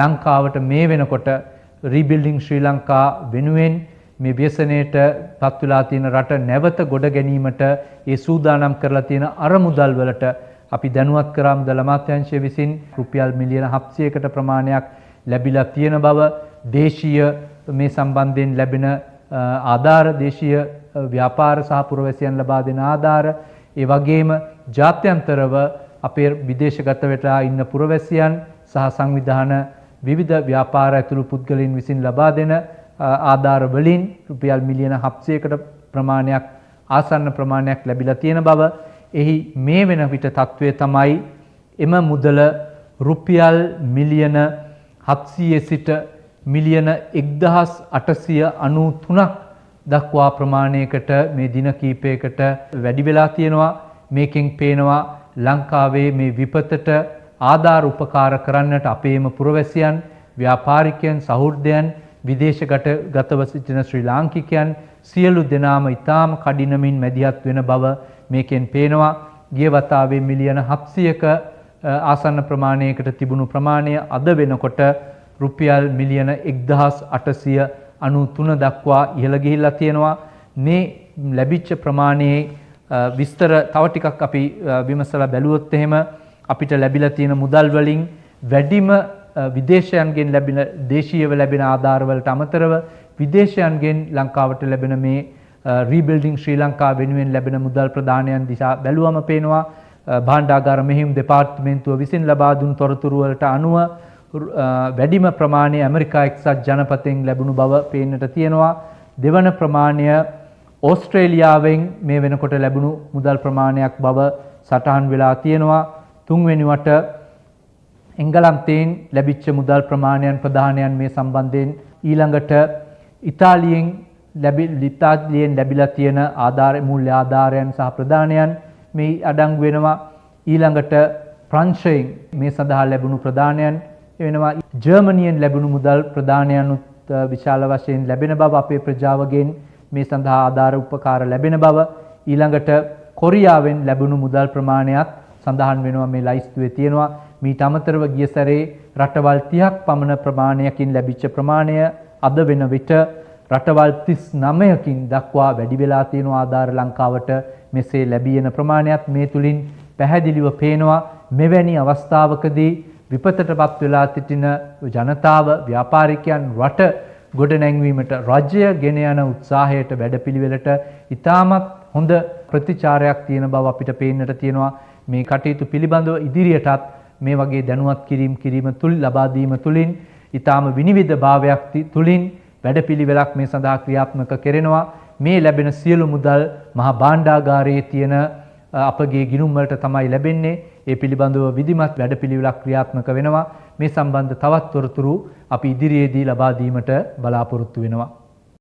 ලංකාවට මේ වෙනකොට රීබිල්ඩින් ශ්‍රී ලංකා වෙනුවෙන් මේ ව්‍යසනයට පත් වෙලා තියෙන රට නැවත ගොඩ ගැනීමට ඒ සූදානම් කරලා තියෙන අරමුදල් වලට අපි දැනුවත් කරා මුදල් අමාත්‍යාංශය විසින් රුපියල් මිලියන 700කට ප්‍රමාණයක් ලැබිලා තියෙන බව දේශීය මේ සම්බන්ධයෙන් ලැබෙන ආධාර දේශීය ව්‍යාපාර සහ පුරවැසියන් ලබා දෙන ආධාර ඒ වගේම ජාත්‍යන්තරව අපේ විදේශගත වෙලා ඉන්න පුරවැසියන් සහ සංවිධාන විවිධ ව්‍යාපාර ඇතුළු පුද්ගලයන් විසින් ලබා දෙන ආධාර වලින් රුපියල් මිලියන 700කට ප්‍රමාණයක් ආසන්න ප්‍රමාණයක් ලැබිලා තියෙන බව එහි මේ වෙන විට තත්වය තමයි එම මුදල රුපියල් මිලියන 700 සිට මිලියන 1893ක් දක්වා ප්‍රමාණයකට මේ දින කීපයකට වැඩි වෙලා තියෙනවා. මේකෙන් පේනවා ලංකාවේ මේ විපතට ආධාර උපකාර කරන්නට අපේම පුරවැසියන්, ව්‍යාපාරිකයන්, සහෘදයන්, විදේශගතව සිටින ශ්‍රී ලාංකිකයන් සියලු දෙනාම ඉතාම කඩිනමින් මැදිහත් වෙන බව මේකෙන් පේනවා. ගිය වතාවේ මිලියන 700ක ආසන්න ප්‍රමාණයකට තිබුණු ප්‍රමාණය අද වෙනකොට රුපියල් මිලියන 1893 දක්වා ඉහළ ගිහිල්ලා තියෙනවා. මේ ලැබිච්ච ප්‍රමාණයේ විස්තර තව ටිකක් අපි විමසලා බැලුවොත් එහෙම අපිට ලැබිලා තියෙන මුදල් වලින් වැඩිම විදේශයන්ගෙන් ලැබෙන දේශීයව ලැබෙන ආධාර වලට අමතරව විදේශයන්ගෙන් ලංකාවට ලැබෙන මේ රීබිල්ඩින් ශ්‍රී ලංකා වෙනුවෙන් ලැබෙන මුදල් ප්‍රදානයන් දිහා බැලුවම පේනවා භාණ්ඩාගාර මෙහෙයුම් දෙපාර්තමේන්තුව විසින් ලබා දුන් තොරතුරු වලට අනුව වැඩිම ප්‍රමාණය ඇමරිකා එක්සත් ජනපදයෙන් ලැබුණු බව පේන්නට තියෙනවා. දෙවන ප්‍රමාණය ඕස්ට්‍රේලියාවෙන් මේ වෙනකොට ලැබුණු මුදල් ප්‍රමාණයක් බව සටහන් වෙලා තියෙනවා. තුන්වෙනිවට එංගලන්තයෙන් ලැබිච්ච මුදල් ප්‍රමාණයන් ප්‍රදානයන් මේ සම්බන්ධයෙන් ඊළඟට ඉතාලියෙන් ලැබිලා තියෙන ආධාර මූල්‍ය ආධාරයන් සහ ප්‍රදානයන් මේ අඩංගු වෙනවා. ඊළඟට ප්‍රංශයෙන් මේ සඳහා ලැබුණු ප්‍රදානයන් වෙනවා. ජර්මනියෙන් ලැබුණු මුදල් ප්‍රදානයන් විශාල වශයෙන් ලැබෙන බව අපේ ප්‍රජාවගෙන් මේ සඳහා ආධාර උපකාර ලැබෙන බව. ඊළඟට කොරියාවෙන් ලැබුණු මුදල් ප්‍රමාණයත් සඳහන් වෙනවා මේ ලයිස්තුවේ තියෙනවා. මීට අමතරව ගිය සැරේ රටවල් 30ක් පමණ ප්‍රමාණයකින් ලැබිච්ච ප්‍රමාණය අද වෙන විට රටවල් 39කින් දක්වා වැඩි වෙලා තියෙනවා ආධාර ලංකාවට මෙසේ ලැබී යන ප්‍රමාණයත් මේ තුලින් පැහැදිලිව පේනවා. මෙවැනි අවස්ථාවකදී විපතටපත් වෙලා සිටින ජනතාව, ව්‍යාපාරිකයන් රට ගොඩනැංවීමට රජය ගෙන යන උත්සාහයට වැඩපිළිවෙලට ඉතාමත් හොඳ ප්‍රතිචාරයක් තියෙන බව අපිට පේන්නට තියෙනවා. මේ කටයුතු පිළිබඳව ඉදිරියටත් මේ වගේ දැනුවත් කිරීම තුල ලබා දීම තුලින් ඊටාම විනිවිද භාවයක් තුලින් වැඩපිළිවෙලක් මේ සඳහා ක්‍රියාත්මක කෙරෙනවා. මේ ලැබෙන සියලු මුදල් මහා භාණ්ඩාගාරයේ තියෙන අපගේ ගිණුම් වලට තමයි ලැබෙන්නේ. ඒ පිළිබඳව විධිමත් වැඩපිළිවෙලක් ක්‍රියාත්මක වෙනවා. මේ සම්බන්ධ තවත් තොරතුරු අපි ඉදිරියේදී ලබා දීමට බලාපොරොත්තු වෙනවා.